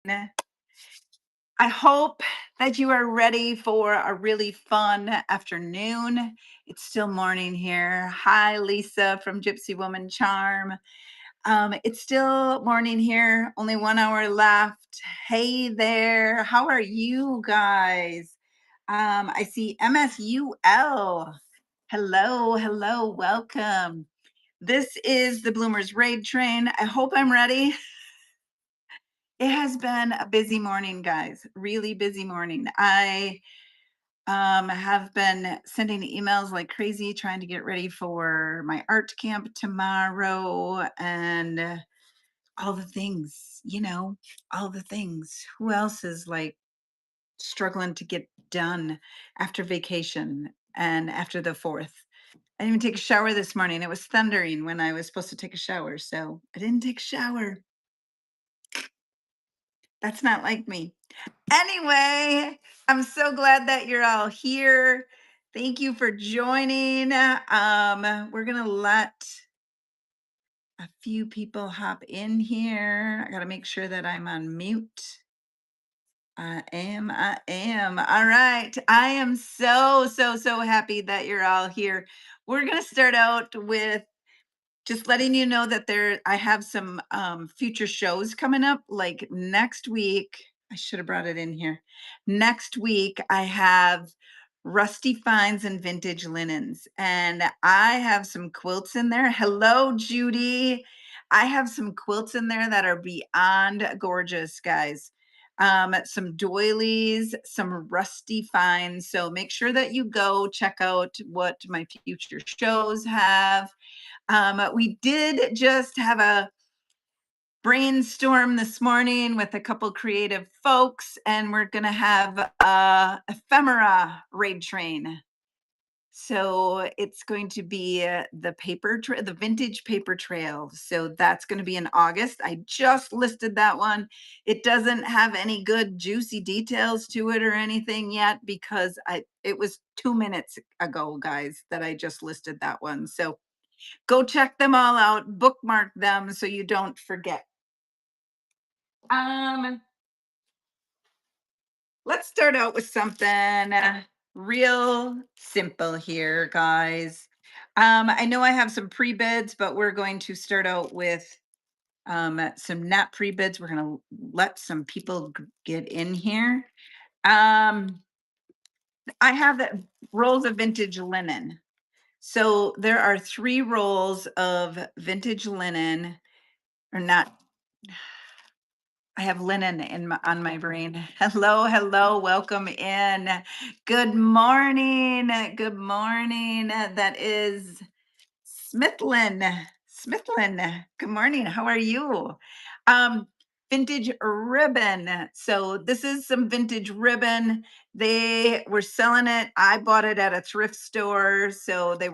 I hope that you are ready for a really fun afternoon. It's still morning here. Hi, Lisa from Gypsy Woman Charm. It's still morning here, only 1 hour left. Hey there, how are you guys? I see MSUL. Hello, hello, welcome. This is the Bloomers Raid Train. I hope I'm ready. It has been a busy morning, guys. Really busy morning. I have been sending emails like crazy, trying to get ready for my art camp tomorrow and all the things, all the things. Who else is like struggling to get done after vacation and after the 4th? I didn't even take a shower this morning. It was thundering when I was supposed to take a shower, so I didn't take a shower. That's not like me. Anyway, I'm so glad that you're all here. Thank you for joining. We're gonna let a few people hop in here. I gotta make sure that I'm on mute. I am. All right. I am so happy that you're all here. We're gonna start out with just letting you know that I have some future shows coming up. Like next week, I should have brought it in here. Next week, I have Rusty Finds and Vintage Linens, and I have some quilts in there. Hello, Judy. I have some quilts in there that are beyond gorgeous, guys. Some doilies, some Rusty Finds. So make sure that you go check out what my future shows have. We did just have a brainstorm this morning with a couple creative folks, and we're going to have a ephemera raid train. So it's going to be the vintage paper trail. So that's going to be in August. I just listed that one. It doesn't have any good juicy details to it or anything yet because it was 2 minutes ago, guys, that I just listed that one. So go check them all out, bookmark them so you don't forget. Let's start out with something real simple here, guys. I know I have some pre-bids, but we're going to start out with some not pre-bids. We're going to let some people get in here. I have the rolls of vintage linen. So there are 3 rolls of vintage linen, or not. I have linen on my brain. Hello, welcome in. Good morning. Good morning. That is Smithlin. Smithlin. Good morning. How are you? Vintage ribbon. So this is some vintage ribbon. They were selling it. I bought it at a thrift store. So they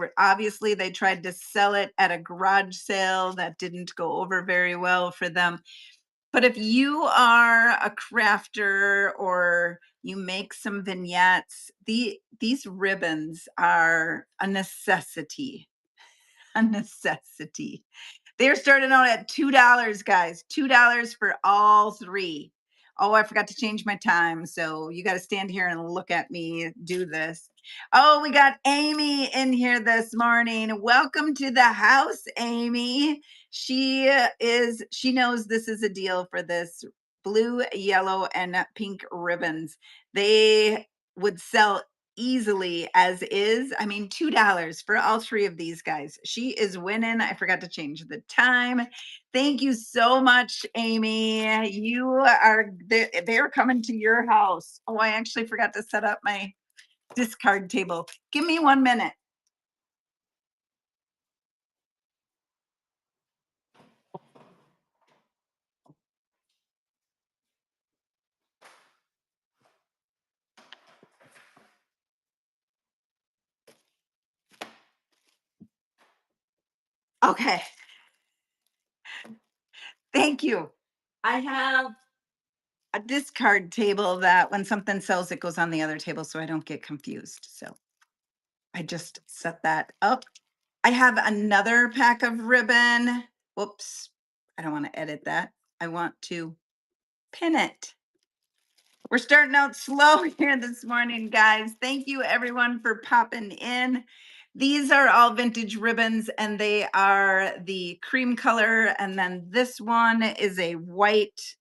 tried to sell it at a garage sale that didn't go over very well for them. But if you are a crafter or you make some vignettes, these ribbons are a necessity. A necessity. They're starting out at $2, guys. $2 for all 3. Oh, I forgot to change my time. So you got to stand here and look at me do this. Oh, we got Amy in here this morning. Welcome to the house, Amy. She knows this is a deal for this blue, yellow, and pink ribbons. They would sell easily as is. I mean, $2 for all 3 of these guys. She is winning. I forgot to change the time. Thank you so much, Amy. They're coming to your house. Oh, I actually forgot to set up my discard table. Give me 1 minute. Okay. Thank you. I have a discard table that when something sells, it goes on the other table so I don't get confused. So I just set that up. I have another pack of ribbon. Whoops. I don't want to edit that. I want to pin it. We're starting out slow here this morning, guys. Thank you everyone for popping in. These are all vintage ribbons and they are the cream color. And then this one is a white,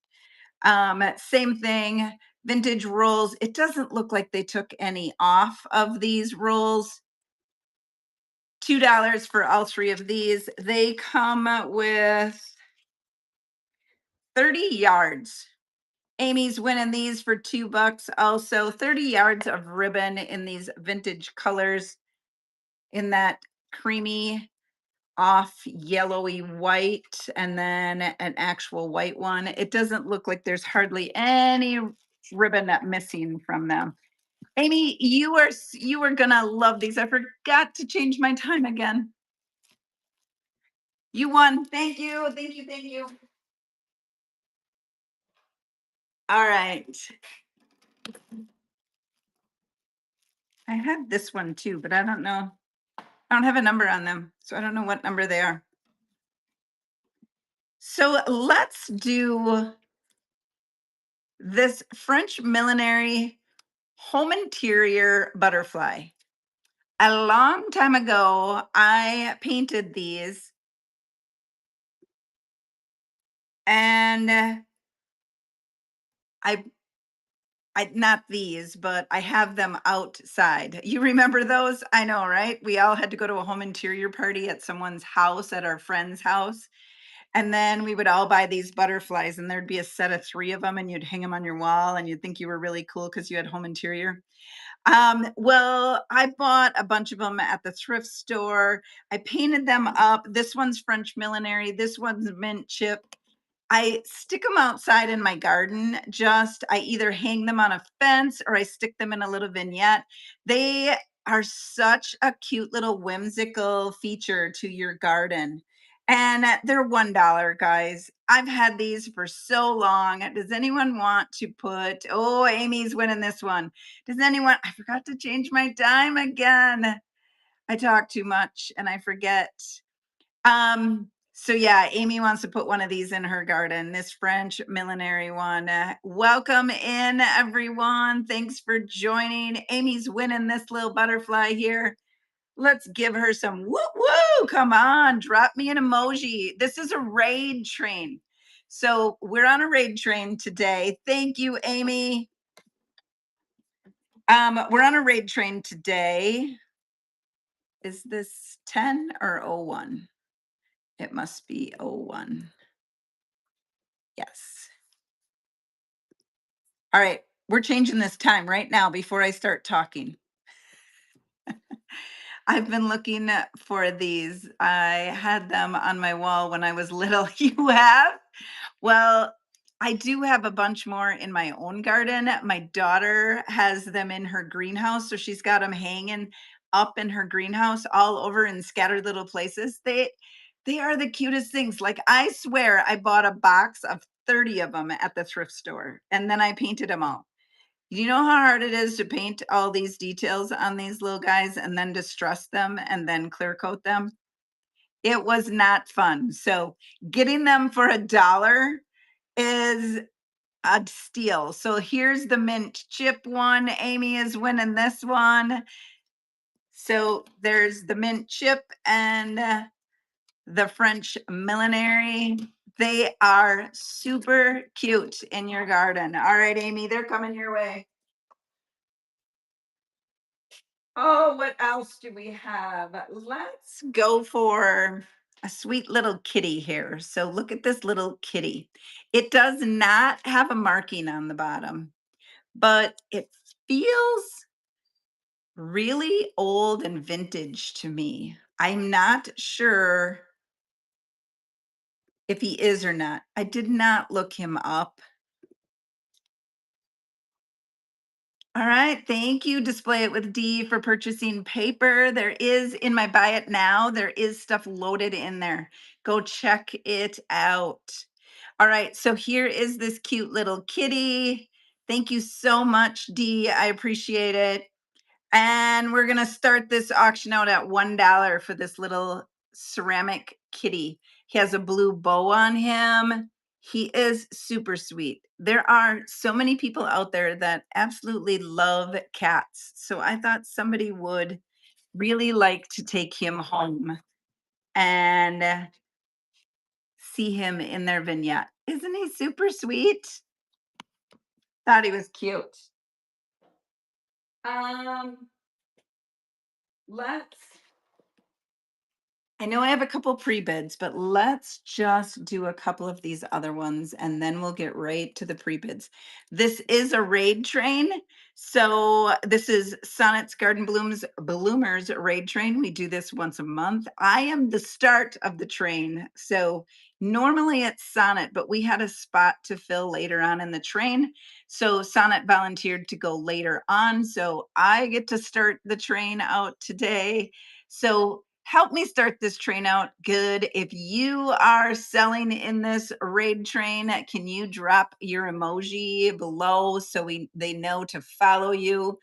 same thing, vintage rolls. It doesn't look like they took any off of these rolls. $2 for all three of these. They come with 30 yards. Amy's winning these for $2 also. 30 yards of ribbon in these vintage colors in that creamy off yellowy white and then an actual white one. It doesn't look like there's hardly any ribbon missing from them. Amy, you are gonna love these. I forgot to change my time again. You won. Thank you. Thank you. Thank you. All right. I have this one too, but I don't know. I don't have a number on them, so I don't know what number they are. So let's do this French millinery home interior butterfly. A long time ago, I painted these and I not these, but I have them outside. You remember those? I know, right? We all had to go to a home interior party at someone's house, at our friend's house. And then we would all buy these butterflies, and there'd be a set of 3 of them, and you'd hang them on your wall, and you'd think you were really cool because you had home interior. Well, I bought a bunch of them at the thrift store. I painted them up. This one's French millinery. This one's mint chip. I stick them outside in my garden. I either hang them on a fence or I stick them in a little vignette. They are such a cute little whimsical feature to your garden. And they're $1, guys. I've had these for so long. Does anyone want to put, oh, Amy's winning this one. Does anyone, I forgot to change my time again. I talk too much and I forget. So yeah, Amy wants to put one of these in her garden, this French millinery one. Welcome in, everyone. Thanks for joining. Amy's winning this little butterfly here. Let's give her some woo woo. Come on, drop me an emoji. This is a raid train. So we're on a raid train today. Thank you, Amy. We're on a raid train today. Is this 10 or 01? It must be 01. Yes. All right, we're changing this time right now before I start talking. I've been looking for these. I had them on my wall when I was little. You have? Well, I do have a bunch more in my own garden. My daughter has them in her greenhouse, so she's got them hanging up in her greenhouse all over in scattered little places. They are the cutest things. Like I swear I bought a box of 30 of them at the thrift store and then I painted them all. You know how hard it is to paint all these details on these little guys and then distress them and then clear coat them? It was not fun. So getting them for $1 is a steal. So here's the mint chip one. Amy is winning this one. So there's the mint chip and the French millinery. They are super cute in your garden. All right, Amy, they're coming your way. Oh, what else do we have? Let's go for a sweet little kitty here. So look at this little kitty. It does not have a marking on the bottom, but it feels really old and vintage to me. I'm not sure if he is or not. I did not look him up. All right, thank you. Display it with D for purchasing paper. There is in my buy it now, there is stuff loaded in there. Go check it out. All right, so here is this cute little kitty. Thank you so much, D. I appreciate it. And we're gonna start this auction out at $1 for this little ceramic kitty. He has a blue bow on him. He is super sweet. There are so many people out there that absolutely love cats. So I thought somebody would really like to take him home and see him in their vignette. Isn't he super sweet? Thought he was cute. Um, let's I know I have a couple pre-bids, but let's just do a couple of these other ones and then we'll get right to the pre-bids. This is a raid train. So this is Sonnet's Garden Blooms Bloomers raid train. We do this once a month. I am the start of the train. So normally it's Sonnet, but we had a spot to fill later on in the train. So Sonnet volunteered to go later on. So I get to start the train out today. So help me start this train out good. If you are selling in this raid train, can you drop your emoji below so they know to follow you?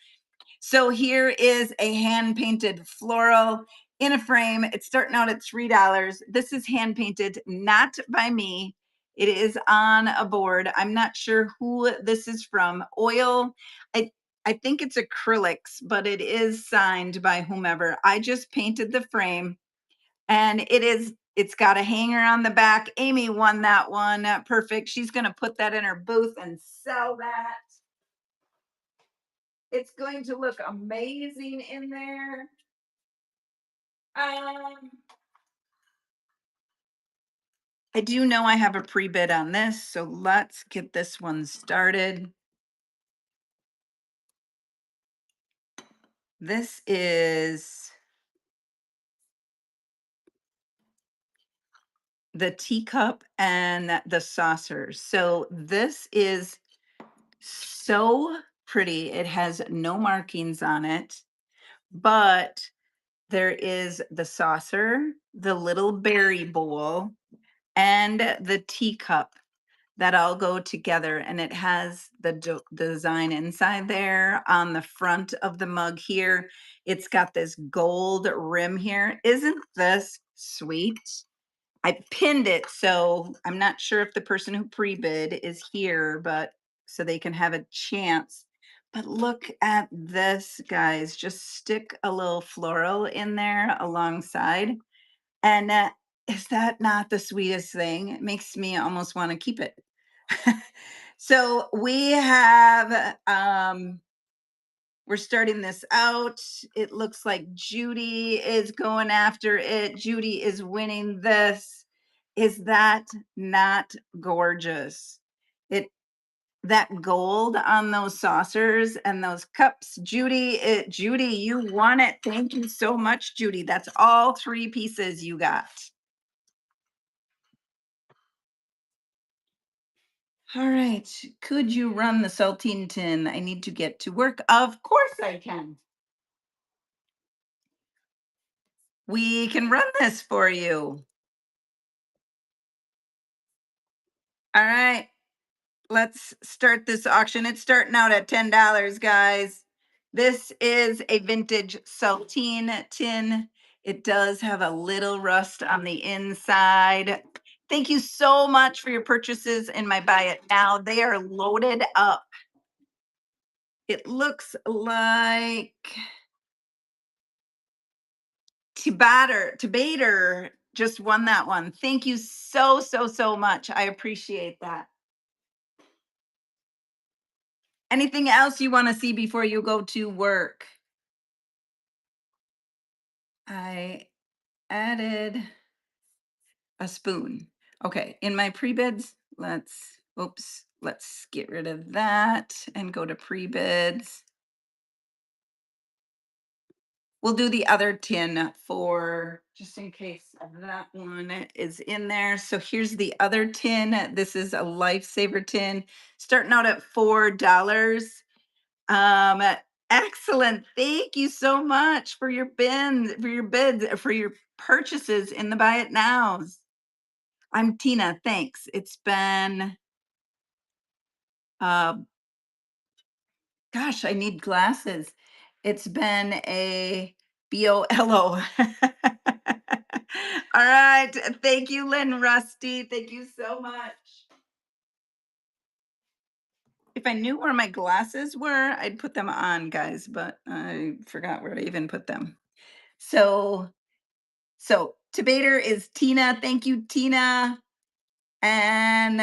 So here is a hand painted floral in a frame. It's starting out at $3. This is hand painted, not by me. It is on a board. I'm not sure who this is from. Oil. I think it's acrylics, but it is signed by whomever. I just painted the frame and it's got a hanger on the back. Amy won that one. Perfect. She's going to put that in her booth and sell that. It's going to look amazing in there. Um, I do know I have a pre-bid on this, so let's get this one started. This is the teacup and the saucers. So this is so pretty. It has no markings on it, but there is the saucer, the little berry bowl, and the teacup that all go together. And it has the design inside there on the front of the mug here. It's got this gold rim here. Isn't this sweet? I pinned it, so I'm not sure if the person who pre-bid is here, but so they can have a chance. But look at this, guys. Just stick a little floral in there alongside. And is that not the sweetest thing? It makes me almost want to keep it. So we have we're starting this out. It looks like Judy is going after it. Judy is winning this. Is that not gorgeous? It that gold on those saucers and those cups. Judy, you won it. Thank you so much, Judy. That's all 3 pieces you got. All right. Could you run the saltine tin? I need to get to work. Of course I can. We can run this for you. All right. Let's start this auction. It's starting out at $10, guys. This is a vintage saltine tin. It does have a little rust on the inside. Thank you so much for your purchases in my Buy It Now. They are loaded up. It looks like Tabater just won that one. Thank you so, so, so much. I appreciate that. Anything else you want to see before you go to work? I added a spoon. Okay, in my pre-bids, let's get rid of that and go to pre-bids. We'll do the other tin for just in case that one is in there. So here's the other tin. This is a Lifesaver tin, starting out at $4. Um, excellent. Thank you so much for your bids, for your purchases in the Buy It Nows. I'm Tina. Thanks. It's been, uh, gosh, I need glasses. It's been a BOLO. All right. Thank you, Lynn Rusty. Thank you so much. If I knew where my glasses were, I'd put them on, guys, but I forgot where I even put them. So, so Debater is Tina. Thank you, Tina. And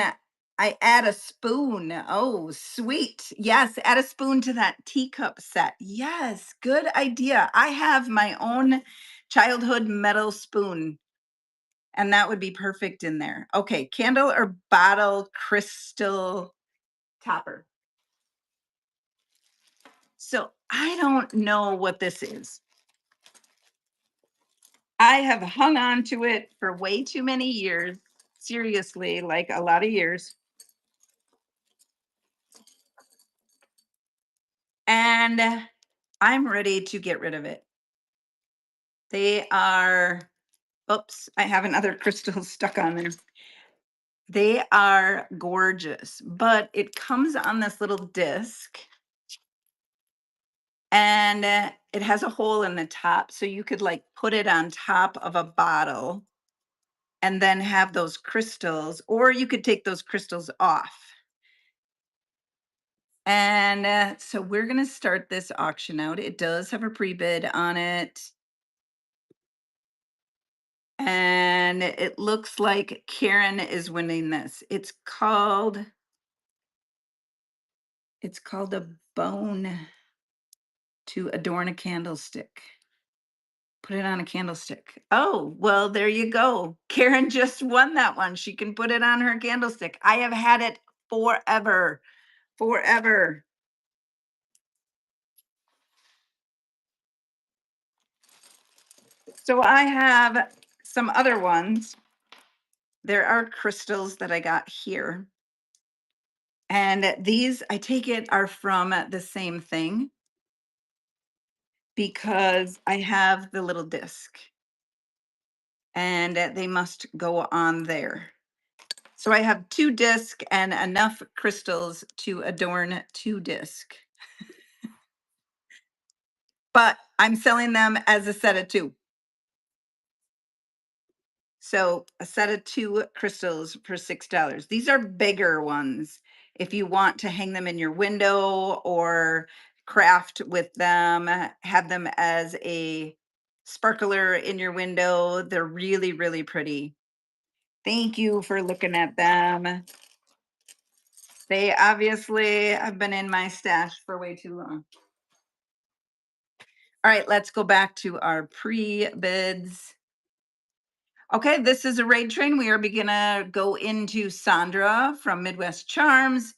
I add a spoon. Oh, sweet. Yes, add a spoon to that teacup set. Yes, good idea. I have my own childhood metal spoon, and that would be perfect in there. Okay, candle or bottle crystal topper. So I don't know what this is. I have hung on to it for way too many years. Seriously, like a lot of years. And I'm ready to get rid of it. They are, oops, I have another crystal stuck on there. They are gorgeous, but it comes on this little disc and it has a hole in the top. So you could like put it on top of a bottle and then have those crystals, or you could take those crystals off. And so we're going to start this auction out. It does have a pre-bid on it. And it looks like Karen is winning this. It's called a bone to adorn a candlestick. Put it on a candlestick. Oh, well, there you go. Karen just won that one. She can put it on her candlestick. I have had it forever. Forever. So I have some other ones. There are crystals that I got here. And these, I take it, are from the same thing because I have the little disc and they must go on there. So I have 2 disc and enough crystals to adorn 2 disc. But I'm selling them as a set of 2. So a set of 2 crystals for $6. These are bigger ones. If you want to hang them in your window or craft with them, have them as a sparkler in your window. They're really, really pretty. Thank you for looking at them. They obviously have been in my stash for way too long. All right, let's go back to our pre-bids. Okay, this is a raid train. We are gonna go into Sandra from Midwest Charms.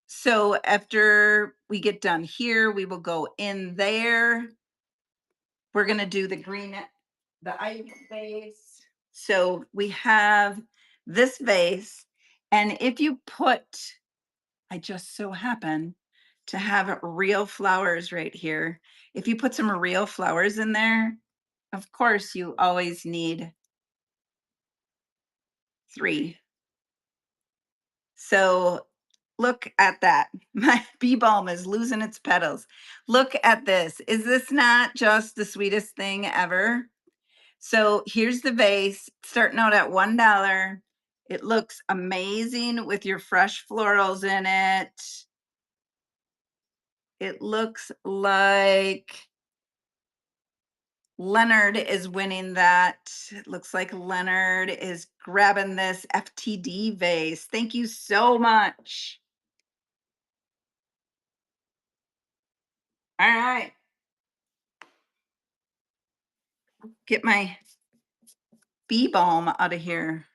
So after we get done here, we will go in there. We're gonna do the ice vase. So we have this vase, and if you put, I just so happen to have real flowers right here. If you put some real flowers in there, of course you always need 3. So look at that. My bee balm is losing its petals. Look at this. Is this not just the sweetest thing ever? So here's the vase starting out at $1. It looks amazing with your fresh florals in it. It looks like Leonard is winning that. It looks like Leonard is grabbing this FTD vase. Thank you so much. All right. Get my bee balm out of here.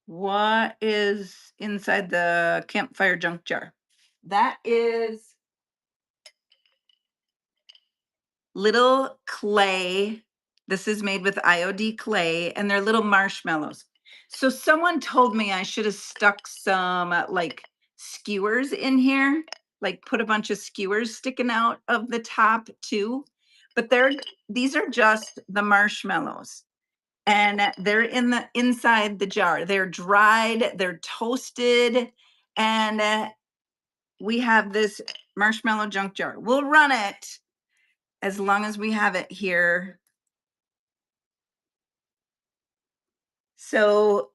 What is inside the campfire junk jar? That is little clay. This is made with IOD clay, and they're little marshmallows. So someone told me I should have stuck some like skewers in here, like put a bunch of skewers sticking out of the top too. But these are just the marshmallows. And they're inside the jar. They're dried, they're toasted, and we have this marshmallow junk jar. We'll run it as long as we have it here. So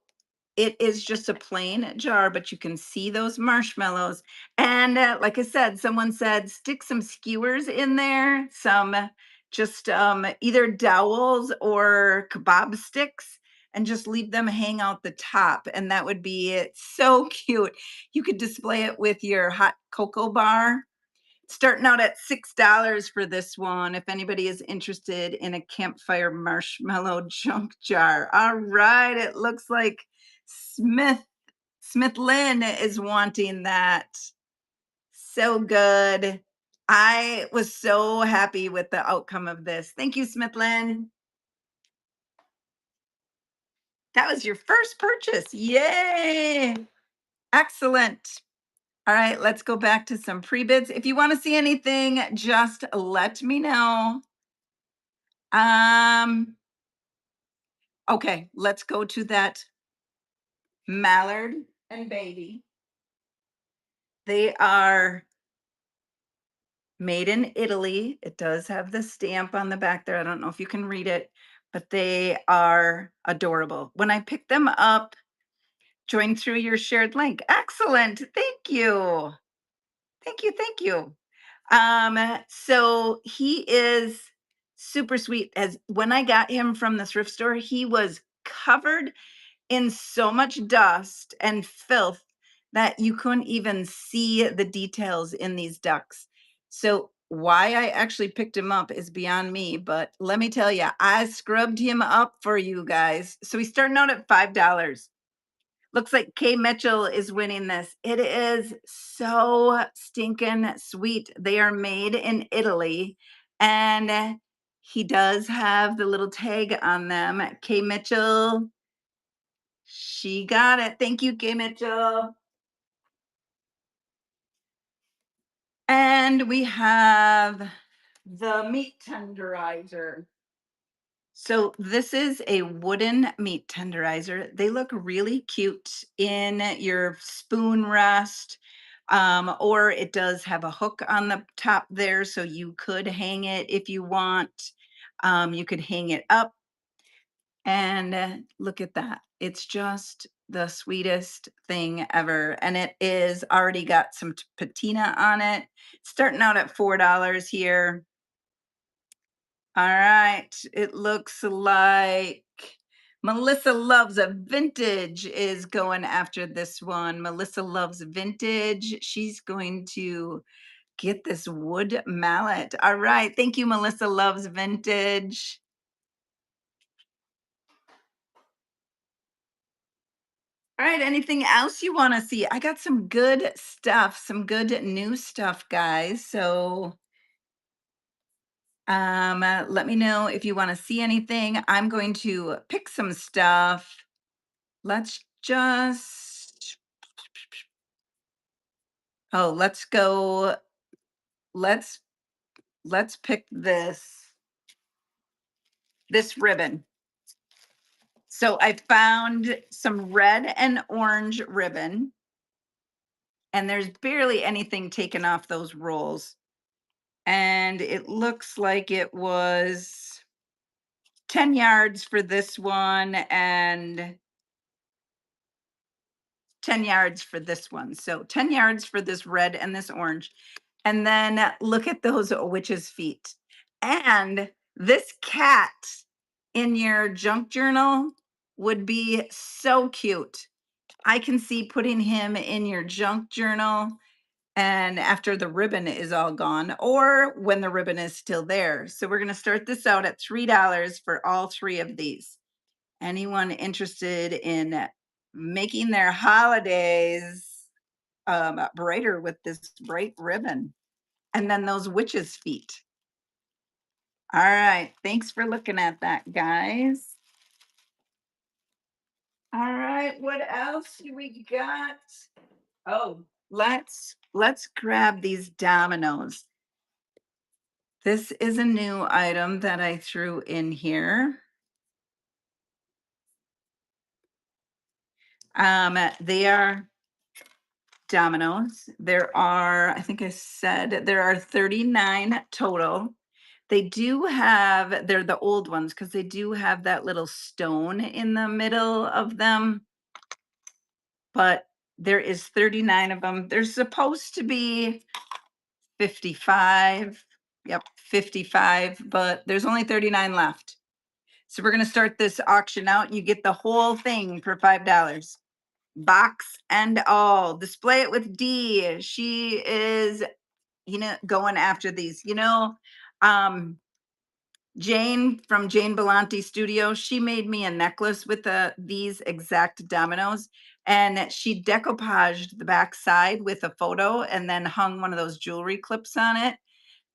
it is just a plain jar, but you can see those marshmallows. And like I said, someone said stick some skewers in there, some just either dowels or kebab sticks, and just leave them hang out the top. And that would be it. So cute. You could display it with your hot cocoa bar. Starting out at $6 for this one, if anybody is interested in a campfire marshmallow junk jar. All right, it looks like Smith Lynn is wanting that. So good. I was so happy with the outcome of this. Thank you, Smith Lynn. That was your first purchase. Yay! Excellent. All right, let's go back to some pre-bids. If you want to see anything, just let me know. Um, okay, let's go to that mallard and baby. They are made in Italy. It does have the stamp on the back there. I don't know if you can read it, but they are adorable. When I picked them up, join through your shared link. Excellent. Thank you. Thank you. Thank you. So he is super sweet. As when I got him from the thrift store, he was covered in so much dust and filth that you couldn't even see the details in these ducks. So why I actually picked him up is beyond me, but let me tell you, I scrubbed him up for you guys. So he's starting out at $5. Looks like Kay Mitchell is winning this. It is so stinking sweet. They are made in Italy, and he does have the little tag on them. Kay Mitchell, she got it. Thank you, Kay Mitchell. And we have the meat tenderizer. So this is a wooden meat tenderizer. They look really cute in your spoon rest, or it does have a hook on the top there, so you could hang it if you want. You could hang it up, and look at that. It's just the sweetest thing ever, and it is already got some patina on it. Starting out at $4 here. All right. It looks like Melissa Loves a Vintage is going after this one. Melissa Loves Vintage. She's going to get this wood mallet. All right. Thank you, Melissa Loves Vintage. All right. Anything else you want to see? I got some good stuff, some good new stuff, guys. So let me know if you want to see anything. I'm going to pick some stuff. Let's just let's go. Let's let's pick this ribbon. So I found some red and orange ribbon, and there's barely anything taken off those rolls. And it looks like it was 10 yards for this one and 10 yards for this one. So 10 yards for this red and this orange. And then look at those witch's feet. And this cat in your junk journal would be so cute. I can see putting him in your junk journal and after the ribbon is all gone or when the ribbon is still there. So we're going to start this out at $3 for all three of these. Anyone interested in making their holidays brighter with this bright ribbon? And then those witches' feet. All right. Thanks for looking at that, guys. All right. What else do we got? Oh, let's grab these dominoes. This is a new item that I threw in here. They are dominoes. There are, I think I said, there are 39 total. They do have, they're the old ones because they do have that little stone in the middle of them. but there is 39 of them. There's supposed to be 55. Yep, 55, but there's only 39 left. So we're going to start this auction out. You get the whole thing for $5. Box and all. Display it with D. She is, going after these. Jane from Jane Belanti Studio, she made me a necklace with these exact dominoes, and she decoupaged the back side with a photo and then hung one of those jewelry clips on it.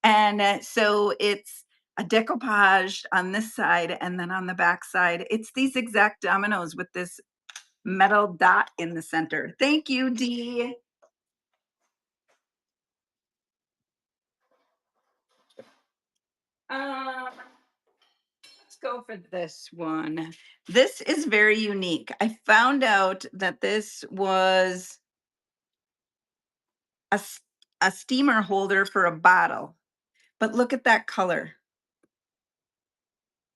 And so it's a decoupage on this side, and then on the back side, it's these exact dominoes with this metal dot in the center. Thank you, Dee. Let's go for this one. This is very unique. I found out that this was a, a steamer holder for a bottle, but look at that color.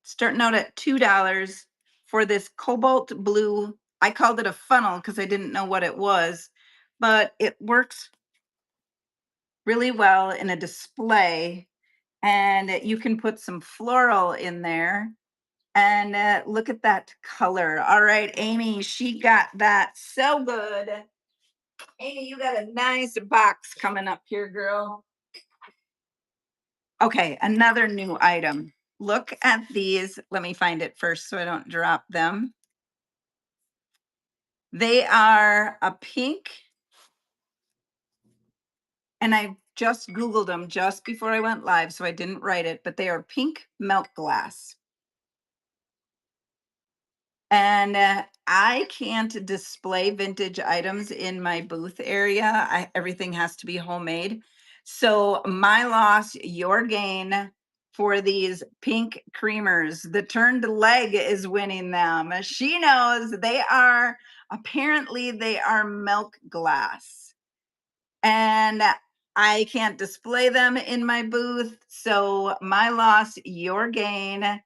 Starting out at $2 for this cobalt blue. I called it a funnel because I didn't know what it was, but it works really well in a display, and you can put some floral in there. And look at that color. All right, Amy, she got that so good. Amy, you got a nice box coming up here, girl. Okay, another new item. Look at these. Let me find it first so I don't drop them. They are a pink, and I just Googled them just before I went live, so I didn't write it, but they are pink milk glass. And I can't display vintage items in my booth area. Everything has to be homemade. So my loss, your gain for these pink creamers. The turned leg is winning them. She knows they are milk glass. And I can't display them in my booth. So my loss, your gain.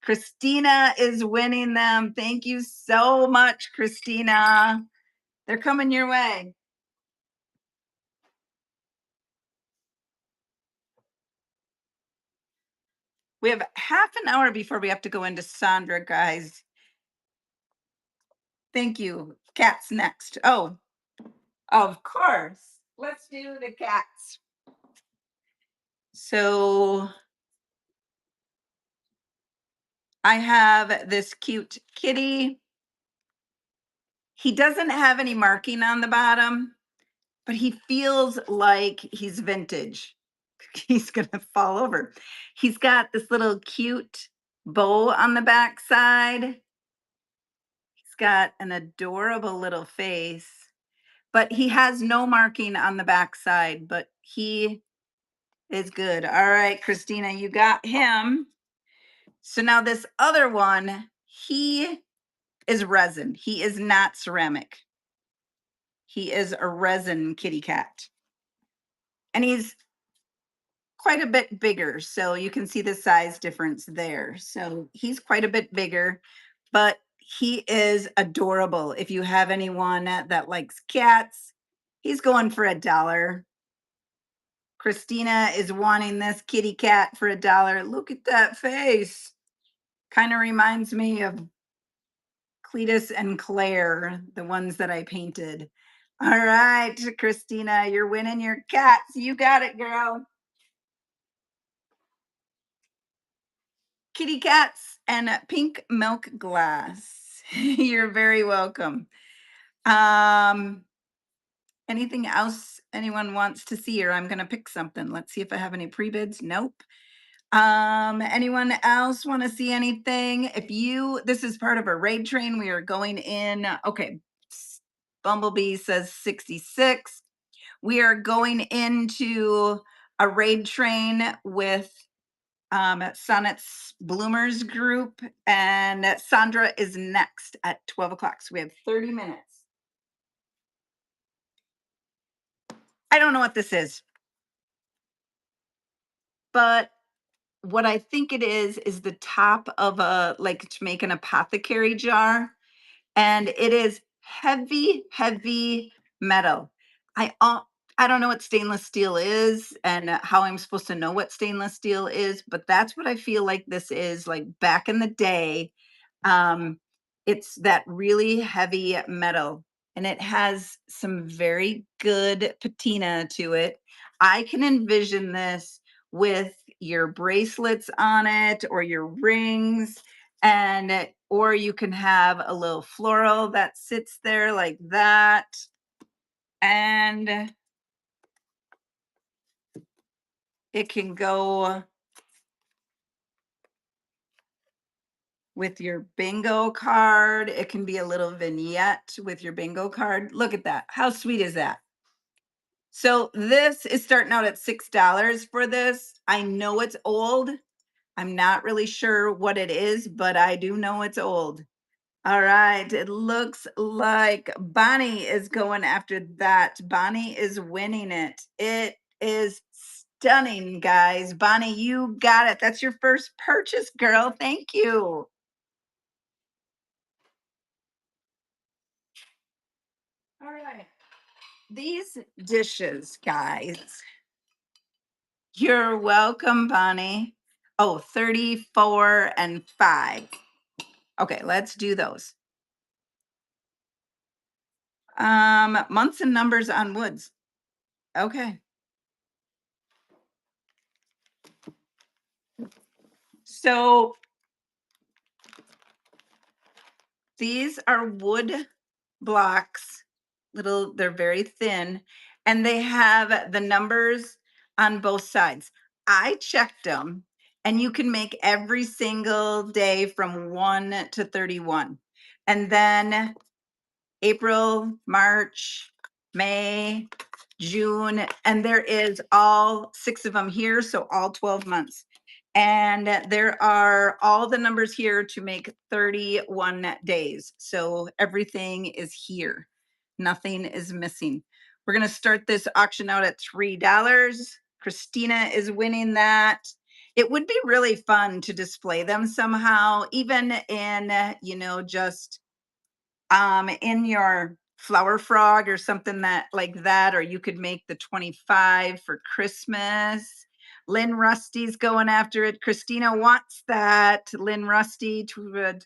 Christina is winning them. Thank you so much, Christina. They're coming your way. We have half an hour before we have to go into Sandra, guys. Thank you. Cats next. Oh, of course. Let's do the cats. So I have this cute kitty. He doesn't have any marking on the bottom, but he feels like he's vintage. He's gonna fall over. He's got this little cute bow on the back side. He's got an adorable little face, but he has no marking on the back side, but he is good. All right, Christina, you got him. So now this other one, he is resin. He is not ceramic. He is a resin kitty cat. And he's quite a bit bigger. So you can see the size difference there. So he's quite a bit bigger, but he is adorable. If you have anyone that likes cats, he's going for $1. Christina is wanting this kitty cat for $1. Look at that face. Kind of reminds me of Cletus and Claire, the ones that I painted. All right, Christina, you're winning your cats. You got it, girl. Kitty cats and pink milk glass. You're very welcome. Anything else anyone wants to see, or I'm going to pick something. Let's see if I have any pre-bids. Nope. Anyone else want to see anything? This is part of a raid train. We are going in. Okay. Bumblebee says 66. We are going into a raid train with Sonnet's Bloomers group, and Sandra is next at 12 o'clock. So we have 30 minutes. I don't know what this is, but what I think it is the top of like to make an apothecary jar. And it is heavy, heavy metal. I uh, I don't know what stainless steel is and how I'm supposed to know what stainless steel is, but that's what I feel like this is. Like back in the day, um, it's that really heavy metal, and it has some very good patina to it. I can envision this with your bracelets on it or your rings, and or you can have a little floral that sits there like that, and it can go with your bingo card. It can be a little vignette with your bingo card. Look at that. How sweet is that? So this is starting out at $6 for this. I know it's old. I'm not really sure what it is, but I do know it's old. All right, it looks like Bonnie is going after that. Bonnie is winning it. It is stunning, guys. Bonnie, you got it. That's your first purchase, girl. Thank you. All right. These dishes, guys. You're welcome, Bonnie. Oh, 34 and 5. Okay, let's do those. Months and numbers on woods. Okay. So these are wood blocks, they're very thin, and they have the numbers on both sides. I checked them, and you can make every single day from 1 to 31. And then April, March, May, June, and there is all 6 of them here, so all 12 months. And there are all the numbers here to make 31 days. So everything is here. Nothing is missing. We're going to start this auction out at $3. Christina is winning that. It would be really fun to display them somehow, even in, just in your flower frog or something that like that, or you could make the 25 for Christmas. Lynn Rusty's going after it. Christina wants that. Lynn Rusty to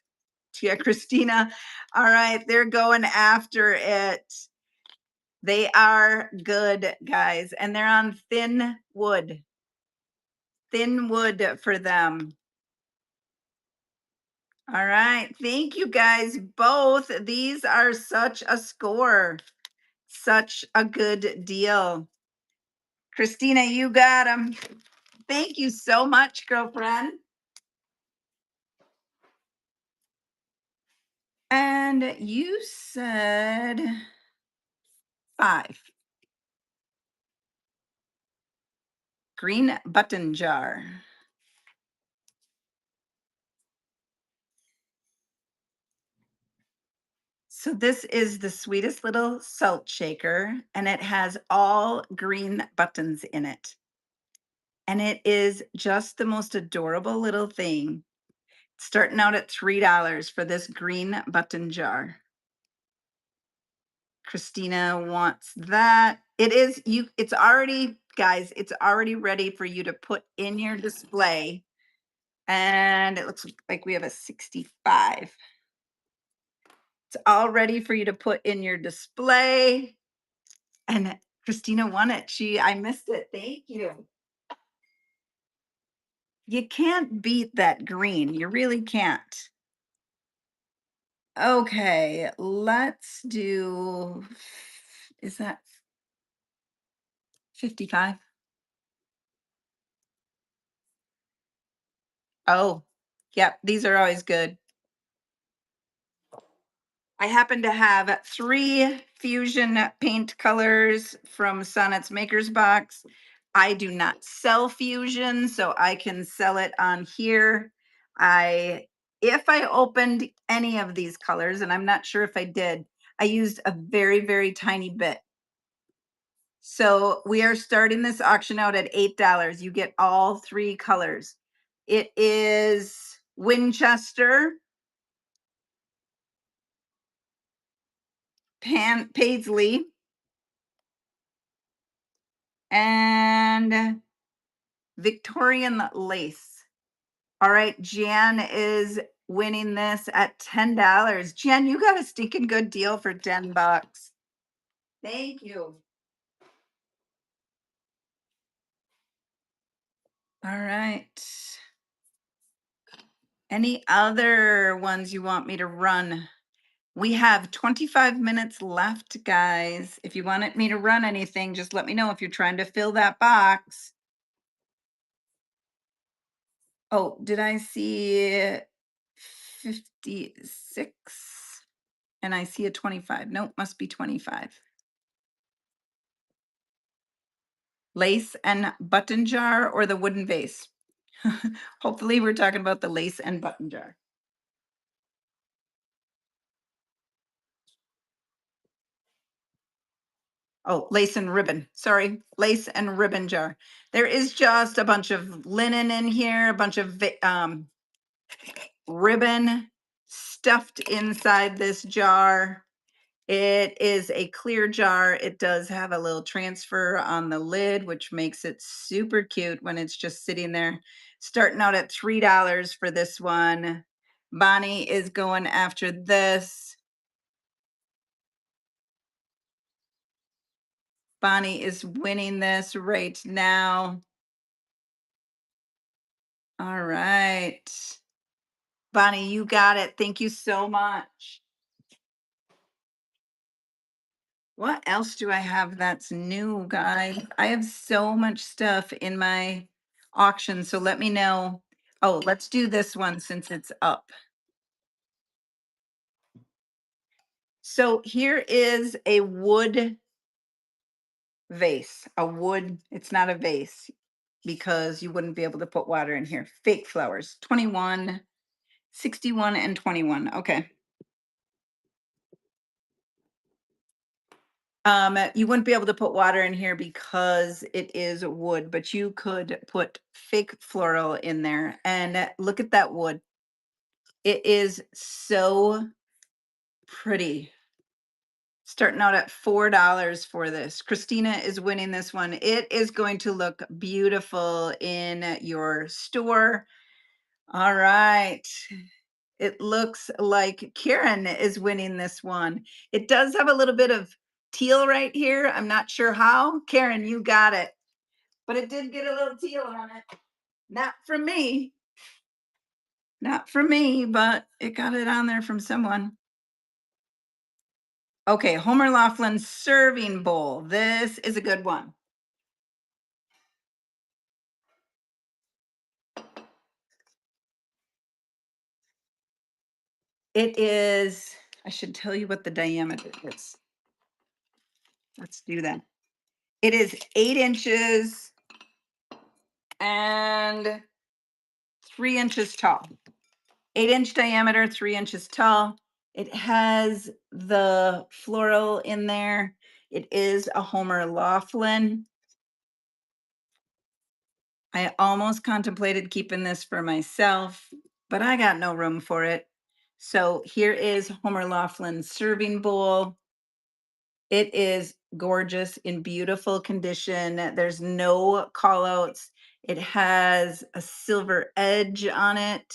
Christina. All right, they're going after it. They are good, guys, and they're on thin wood. Thin wood for them. All right, thank you guys both. These are such a score. Such a good deal. Christina, you got them. Thank you so much, girlfriend. And you said 5. Green button jar. So this is the sweetest little salt shaker, and it has all green buttons in it. And it is just the most adorable little thing. Starting out at $3 for this green button jar. Christina wants that. It's already, guys, it's already ready for you to put in your display. And it looks like we have a 65. It's all ready for you to put in your display. And Christina won it. I missed it. Thank you. You can't beat that green. You really can't. Okay, let's do, is that 55? Oh, yep, these are always good. I happen to have 3 fusion paint colors from Sonnet's Makers Box. I do not sell fusion, so I can sell it on here. If I opened any of these colors, and I'm not sure if I did, I used a very, very tiny bit. So we are starting this auction out at $8. You get all 3 colors. It is Winchester, Paisley, and Victorian lace. All right, Jan is winning this at $10. Jan, you got a stinking good deal for 10 bucks. Thank you. All right. Any other ones you want me to run? We have 25 minutes left, guys. If you wanted me to run anything, just let me know if you're trying to fill that box. Oh, did I see 56? And I see a 25. Nope, must be 25. Lace and button jar or the wooden vase? Hopefully we're talking about the lace and button jar. Oh, lace and ribbon. Sorry, lace and ribbon jar. There is just a bunch of linen in here, a bunch of ribbon stuffed inside this jar. It is a clear jar. It does have a little transfer on the lid, which makes it super cute when it's just sitting there. Starting out at $3 for this one. Bonnie is going after this. Bonnie is winning this right now. All right. Bonnie, you got it. Thank you so much. What else do I have that's new, guys? I have so much stuff in my auction, so let me know. Oh, let's do this one since it's up. So here is a wood vase, a wood, it's not a vase because you wouldn't be able to put water in here. Fake flowers, 21, 61, and 21. Okay. You wouldn't be able to put water in here because it is wood, but you could put fake floral in there. And look at that wood. It is so pretty. Starting out at $4 for this. Christina is winning this one. It is going to look beautiful in your store. All right. It looks like Karen is winning this one. It does have a little bit of teal right here. I'm not sure how. Karen, you got it. But it did get a little teal on it. Not from me. Not from me, but it got it on there from someone. Okay, Homer Laughlin serving bowl. This is a good one. It is, I should tell you what the diameter is. Let's do that. It is 8 inches and 3 inches tall. 8-inch diameter, 3 inches tall. It has the floral in there. It is a Homer Laughlin. I almost contemplated keeping this for myself, but I got no room for it. So here is Homer Laughlin's serving bowl. It is gorgeous in beautiful condition. There's no call outs. It has a silver edge on it.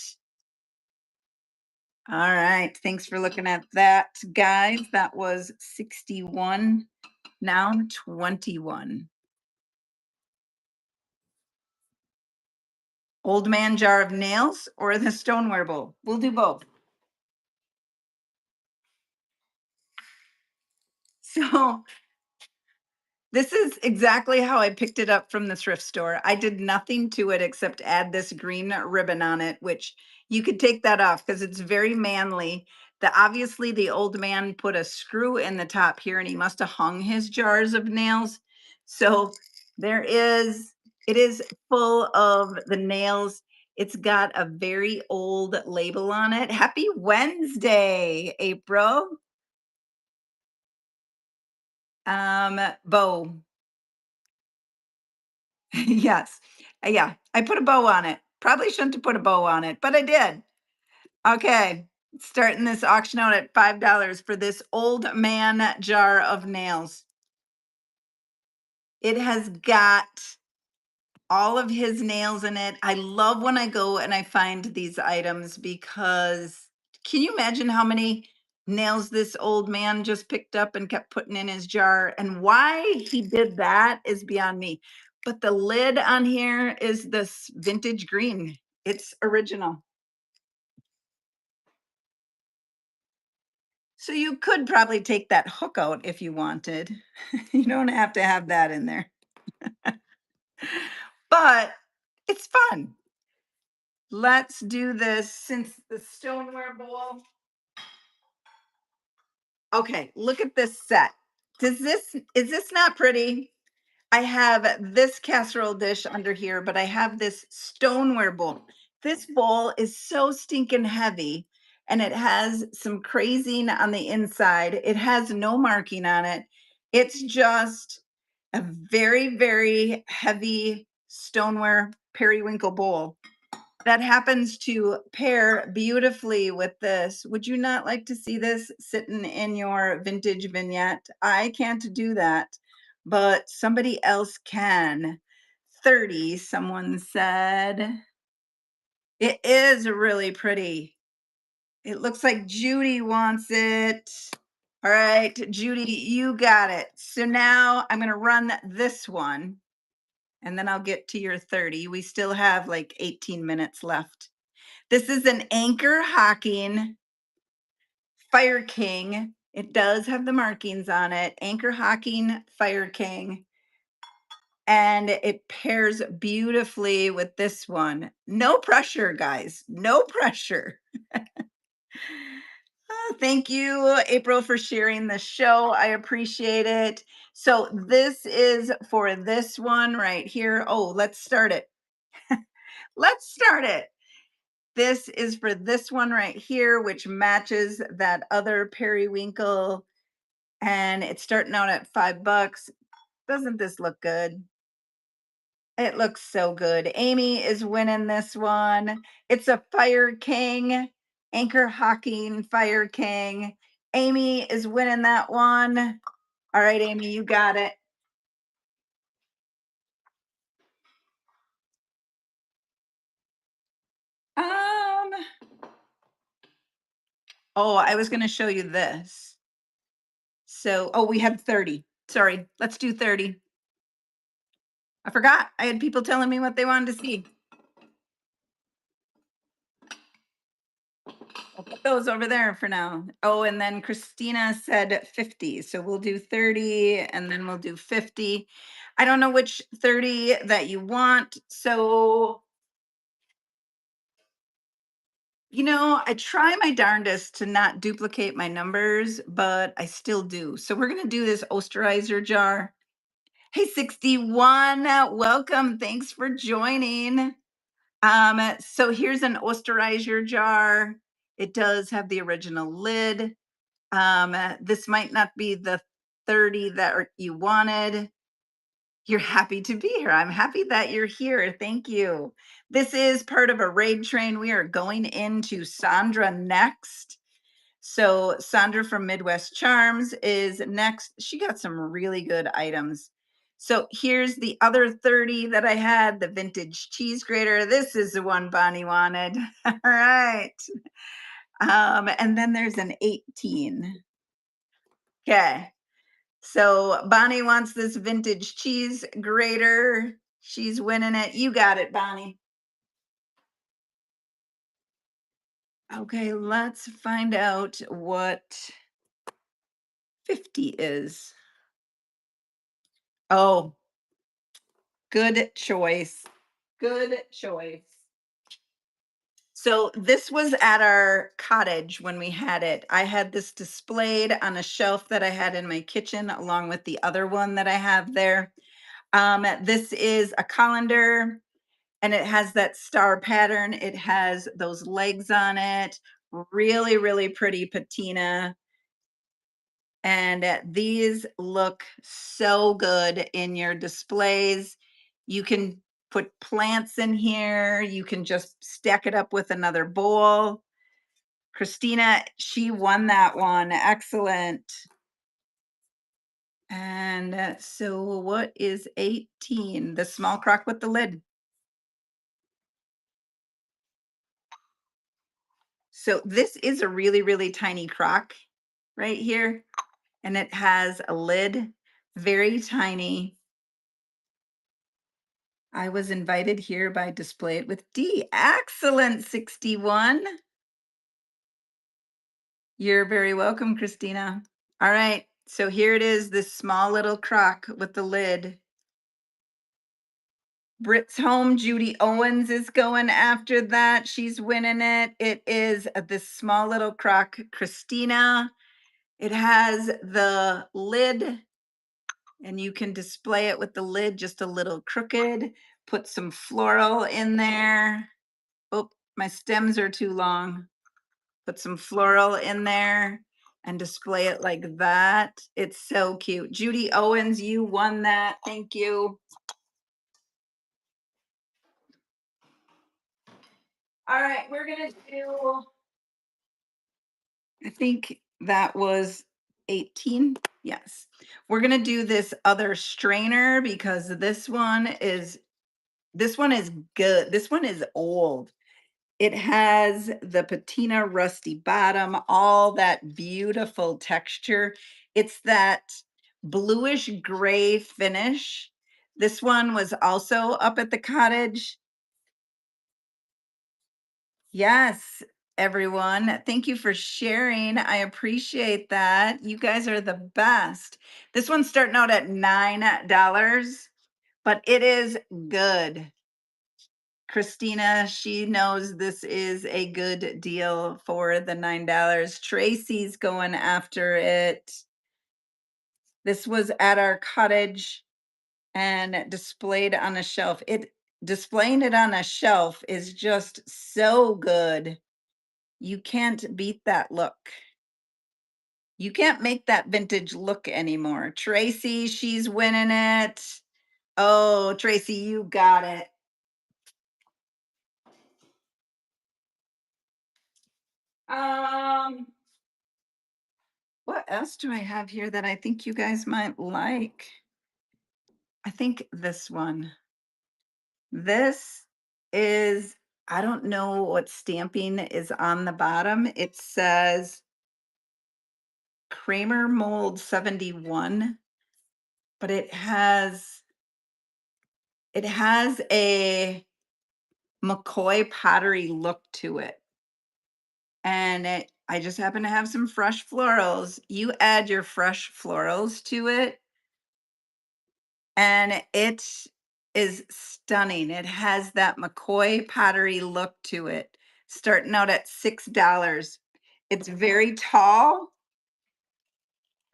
All right. Thanks for looking at that, guys. That was 61, now 21. Old man jar of nails or the stoneware bowl? We'll do both. So this is exactly how I picked it up from the thrift store. I did nothing to it except add this green ribbon on it, which you could take that off because it's very manly. Obviously the old man put a screw in the top here and he must have hung his jars of nails. So it is full of the nails. It's got a very old label on it. Happy Wednesday, April. Bow. Yes. Yeah, I put a bow on it. Probably shouldn't have put a bow on it, but I did. Okay. Starting this auction out at $5 for this old man jar of nails. It has got all of his nails in it. I love when I go and I find these items because can you imagine how many nails this old man just picked up and kept putting in his jar? And why he did that is beyond me. But the lid on here is this vintage green. It's original. So you could probably take that hook out if you wanted. You don't have to have that in there. But it's fun. Let's do this since the stoneware bowl. Okay, look at this set. Is this not pretty? I have this casserole dish under here, but I have this stoneware bowl. This bowl is so stinking heavy and it has some crazing on the inside. It has no marking on it. It's just a very, very heavy stoneware periwinkle bowl that happens to pair beautifully with this. Would you not like to see this sitting in your vintage vignette? I can't do that, but somebody else can. 30, someone said. It is really pretty. It looks like Judy wants it. All right, Judy, you got it. So now I'm going to run this one and then I'll get to your 30. We still have like 18 minutes left. This is an Anchor Hocking Fire King. It does have the markings on it. Anchor Hocking Fire King. And it pairs beautifully with this one. No pressure, guys. No pressure. Thank you, April, for sharing the show. I appreciate it. So this is for this one right here. Oh, let's start it. Let's start it. This is for this one right here, which matches that other periwinkle. And it's starting out at $5. Doesn't this look good? It looks so good. Amy is winning this one. It's a Fire King, Anchor Hocking Fire King. Amy is winning that one. All right, Amy, you got it. Um, oh, I was going to show you this. So, oh, we have 30. Sorry, let's do 30. I forgot. I had people telling me what they wanted to see. I'll put those over there for now. Oh, and then Christina said 50. So we'll do 30 and then we'll do 50. I don't know which 30 that you want. So, I try my darndest to not duplicate my numbers, but I still do. So we're going to do this Osterizer jar. Hey, 61, welcome. Thanks for joining. So here's an Osterizer jar. It does have the original lid. This might not be the 30 that you wanted. You're happy to be here. I'm happy that you're here. Thank you. This is part of a raid train. We are going into Sandra next. So Sandra from Midwest Charms is next. She got some really good items. So here's the other 30 that I had, the vintage cheese grater. This is the one Bonnie wanted. All right. And then there's an 18. Okay. So Bonnie wants this vintage cheese grater. She's winning it. You got it, Bonnie. Okay, let's find out what 50 is. Oh, good choice. Good choice. So this was at our cottage when we had it. I had this displayed on a shelf that I had in my kitchen along with the other one that I have there. This is a colander and it has that star pattern. It has those legs on it. Really, really pretty patina. And these look so good in your displays. You can put plants in here. You can just stack it up with another bowl. Christina, she won that one. Excellent. And so what is 18? The small crock with the lid. So this is a really, really tiny crock right here. And it has a lid, very tiny. I was invited here by Display It with D. Excellent, 61. You're very welcome, Christina. All right, so here it is, this small little crock with the lid. Brit's home, Judy Owens is going after that. She's winning it. It is this small little crock, Christina. It has the lid, and you can display it with the lid just a little crooked. Put some floral in there. Oh, my stems are too long. Put some floral in there and display it like that. It's so cute. Judy Owens, you won that. Thank you. All right, we're gonna do, I think that was 18. Yes. We're gonna do this other strainer because this one is good. This one is old. It has the patina rusty bottom, all that beautiful texture. It's that bluish gray finish. This one was also up at the cottage. Yes, everyone. Thank you for sharing. I appreciate that. You guys are the best. This one's starting out at $9, but it is good. Christina, she knows this is a good deal for the $9. Tracy's going after it. This was at our cottage and displayed on a shelf. Displaying it on a shelf is just so good. You can't beat that look. You can't make that vintage look anymore. Tracy, she's winning it. Oh, Tracy, you got it. Um, what else do I have here that I think you guys might like? I think this one. This is, I don't know what stamping is on the bottom. It says Kramer Mold 71, but it has a McCoy pottery look to it. And I just happen to have some fresh florals. You add your fresh florals to it, and it is stunning. It has that McCoy pottery look to it, starting out at $6. It's very tall.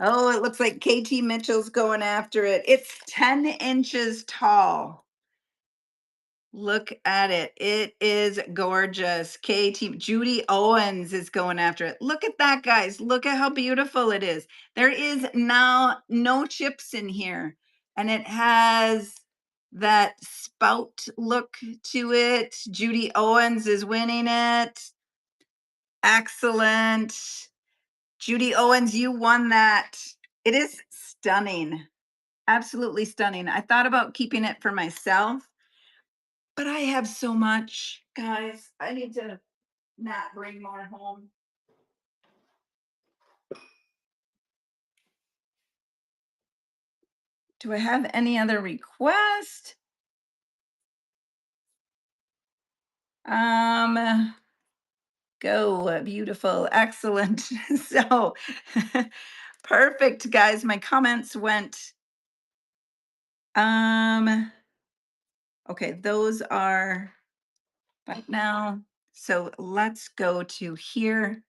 Oh, it looks like KT Mitchell's going after it. It's 10 inches tall. Look at it. It is gorgeous. Judy Owens is going after it. Look at that, guys. Look at how beautiful it is. There is now no chips in here, and it has that spout look to it. Judy Owens is winning it. Excellent. Judy Owens, you won that. It is stunning. Absolutely stunning. I thought about keeping it for myself, but I have so much, guys. I need to not bring more home. Do I have any other request? Go, beautiful, excellent. So perfect, guys. My comments went. Okay, those are right now. So let's go to here.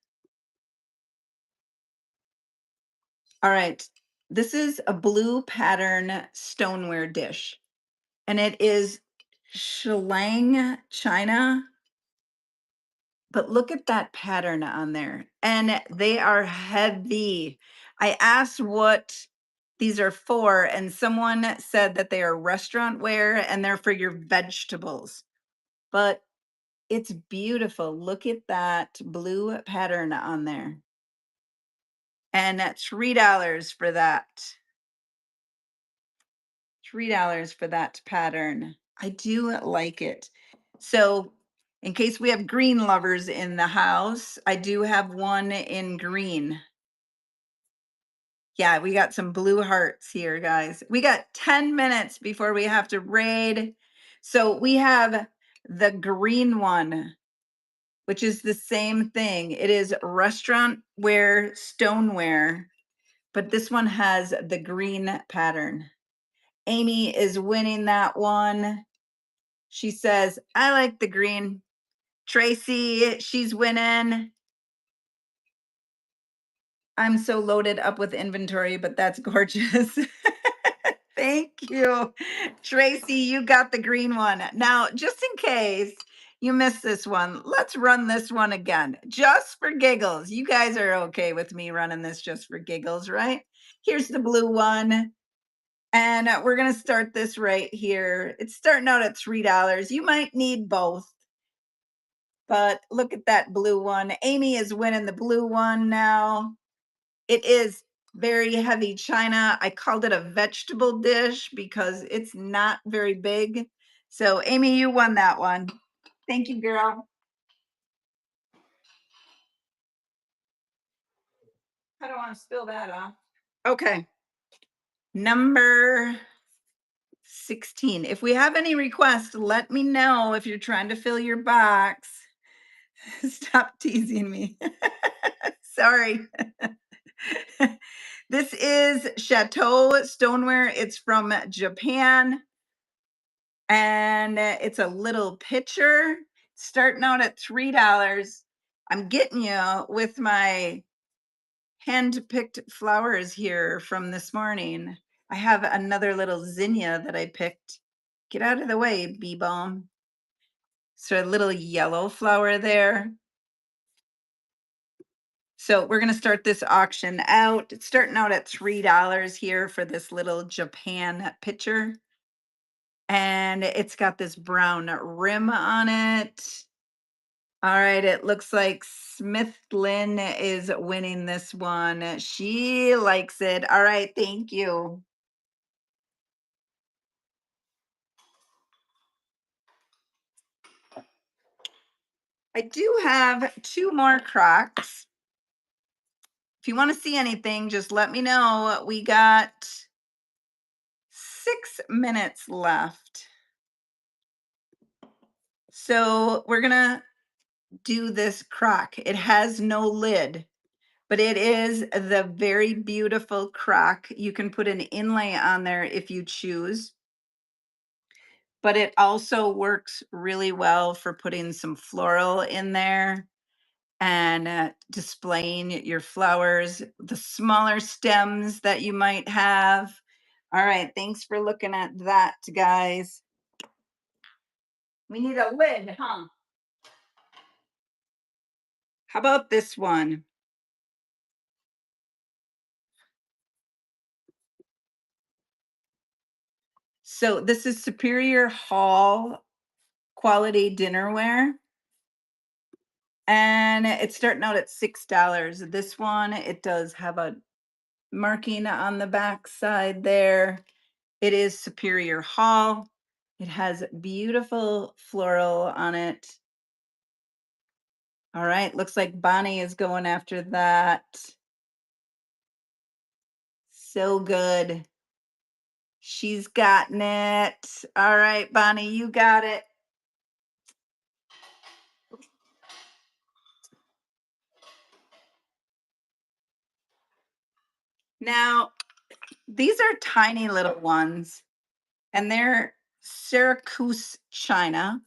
All right, this is a blue pattern stoneware dish, and it is Shelang China. But look at that pattern on there, and they are heavy. I asked what these are for, and someone said that they are restaurant ware and they're for your vegetables. But It's beautiful. Look at that blue pattern on there. And that's $3 for that. $3 for that pattern. I do like it. So, in case we have green lovers in the house, I do have one in green. Yeah, we got some blue hearts here, guys. We got 10 minutes before we have to raid. So, we have the green one, which is the same thing. It is restaurant ware stoneware, but this one has the green pattern. Amy is winning that one. She says, I like the green. Tracy, she's winning. I'm so loaded up with inventory, but that's gorgeous. Thank you. Tracy, you got the green one. Now, just in case you missed this one, let's run this one again, just for giggles. You guys are okay with me running this just for giggles, right? Here's the blue one. And we're going to start this right here. It's starting out at $3. You might need both. But look at that blue one. Amy is winning the blue one now. It is very heavy china. I called it a vegetable dish because it's not very big. So Amy, you won that one. Thank you, girl. I don't want to spill that off. Okay. Number 16. If we have any requests, let me know if you're trying to fill your box. Stop teasing me. Sorry. This is Chateau Stoneware. It's from Japan. And it's a little pitcher starting out at $3. I'm getting you with my hand-picked flowers here from this morning. I have another little zinnia that I picked. Get out of the way, bee balm. So a little yellow flower there. So we're going to start this auction out. It's starting out at $3 here for this little Japan pitcher. And it's got this brown rim on it. All right, it looks like Smith Lynn is winning this one. She likes it. All right, thank you. I do have 2 more Crocs. If you want to see anything, just let me know. We got 6 minutes left. So we're going to do this Croc. It has no lid, but it is the very beautiful Croc. You can put an inlay on there if you choose. But it also works really well for putting some floral in there and displaying your flowers, the smaller stems that you might have. All right, thanks for looking at that, guys. We need a lid, huh? How about this one? So this is Superior Hall quality dinnerware. And it's starting out at $6. This one, it does have a marking on the back side there. It is Superior Hall. It has beautiful floral on it. All right, looks like Bonnie is going after that. So good. She's gotten it. All right, Bonnie, you got it. Now, these are tiny little ones, and they're Syracuse china,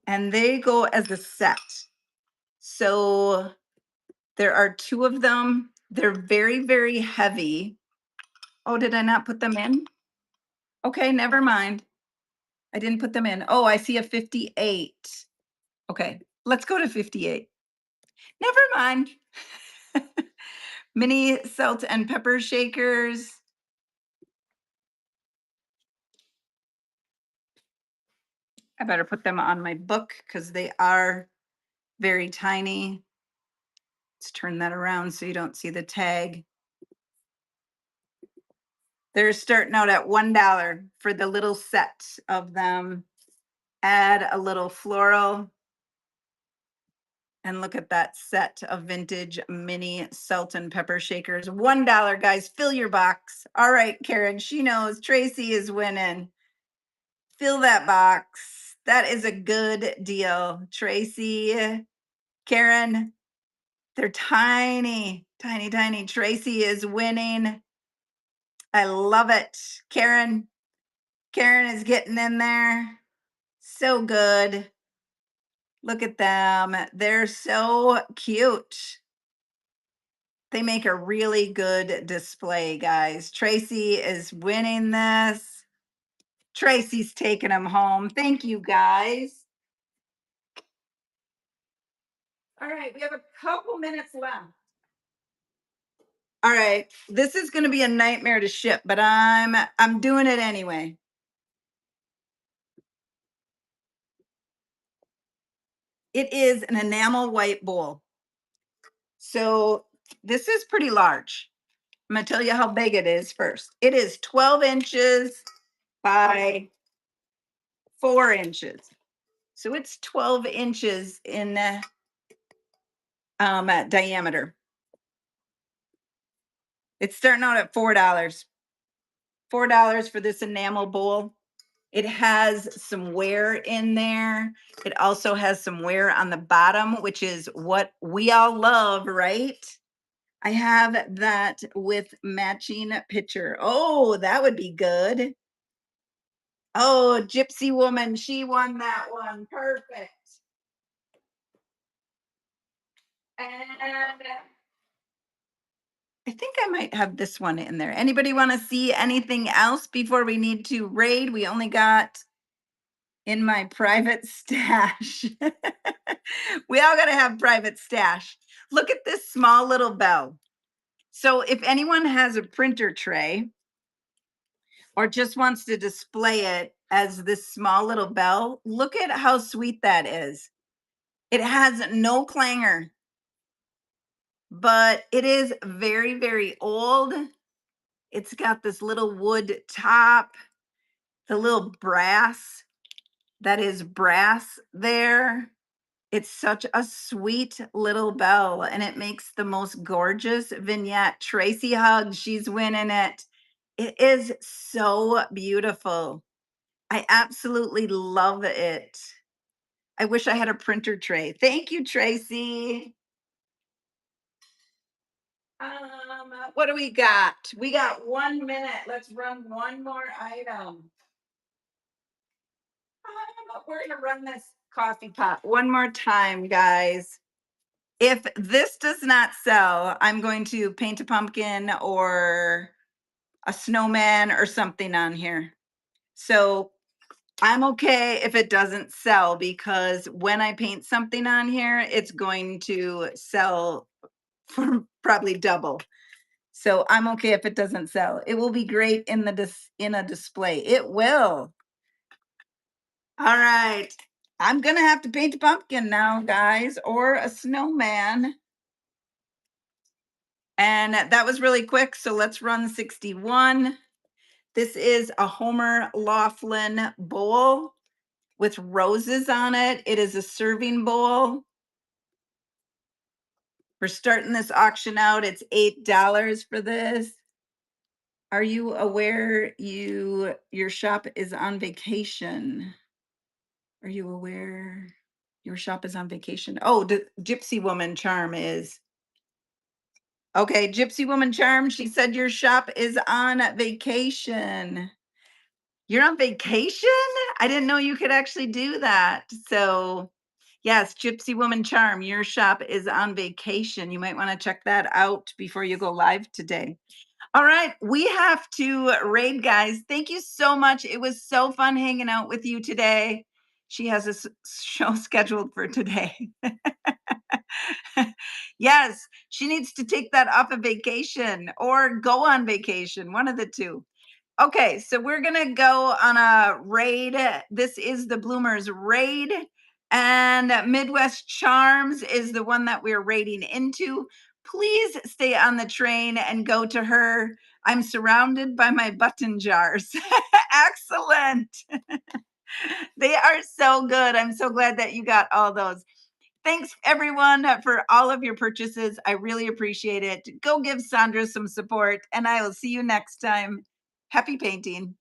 and they go as a set. So there are 2 of them. They're very, very heavy. Oh, did I not put them in? Okay, never mind. I didn't put them in. Oh, I see a 58. Okay, let's go to 58. Never mind. Mini salt and pepper shakers. I better put them on my book because they are very tiny. Let's turn that around so you don't see the tag. They're starting out at $1 for the little set of them. Add a little floral. And look at that set of vintage mini salt and pepper shakers. $1, guys. Fill your box. All right, Karen. She knows Tracy is winning. Fill that box. That is a good deal. Tracy, Karen, they're tiny, tiny, tiny. Tracy is winning. I love it. Karen is getting in there. So good. Look at them. They're so cute. They make a really good display, guys. Tracy is winning this. Tracy's taking them home. Thank you, guys. All right, we have a couple minutes left. All right, this is going to be a nightmare to ship, but I'm doing it anyway. It is an enamel white bowl. So this is pretty large. I'm going to tell you how big it is first. It is 12 inches by 4 inches. So it's 12 inches in diameter. It's starting out at $4. $4 for this enamel bowl. It has some wear in there. It also has some wear on the bottom, which is what we all love, right? I have that with matching pitcher. Oh, that would be good. Oh, Gypsy Woman, she won that one. Perfect. And I think I might have this one in there. Anybody want to see anything else before we need to raid? We only got in my private stash. We all got to have private stash. Look at this small little bell. So if anyone has a printer tray or just wants to display it as this small little bell, look at how sweet that is. It has no clanger, but it is very, very old. It's got this little wood top, the little brass that is brass there. It's such a sweet little bell and it makes the most gorgeous vignette. Tracy Hugs, she's winning it. It is so beautiful. I absolutely love it. I wish I had a printer tray. Thank you, Tracy. What do we got? We got 1 minute. Let's run one more item. We're gonna run this coffee pot one more time, guys. If this does not sell, I'm going to paint a pumpkin or a snowman or something on here. So I'm okay if it doesn't sell because when I paint something on here, it's going to sell for probably double. So I'm okay if it doesn't sell. It will be great in a display. It will. All right. I'm gonna have to paint a pumpkin now, guys, or a snowman. And that was really quick. So let's run 61. This is a Homer Laughlin bowl with roses on it. It is a serving bowl. We're starting this auction out. It's $8 for this. Are you aware your shop is on vacation? Are you aware your shop is on vacation? Oh, the Gypsy Woman Charm is. Okay, Gypsy Woman Charm, she said your shop is on vacation. You're on vacation? I didn't know you could actually do that. So, yes, Gypsy Woman Charm, your shop is on vacation. You might want to check that out before you go live today. All right, we have to raid, guys. Thank you so much. It was so fun hanging out with you today. She has a show scheduled for today. Yes, she needs to take that off a vacation or go on vacation, one of the two. Okay, so we're gonna go on a raid. This is the Bloomers raid, and Midwest Charms is the one that we're raiding into. Please stay on the train and go to her. I'm surrounded by my button jars. Excellent. They are so good. I'm so glad that you got all those. Thanks everyone for all of your purchases. I really appreciate it. Go give Sandra some support, and I will see you next time. Happy painting.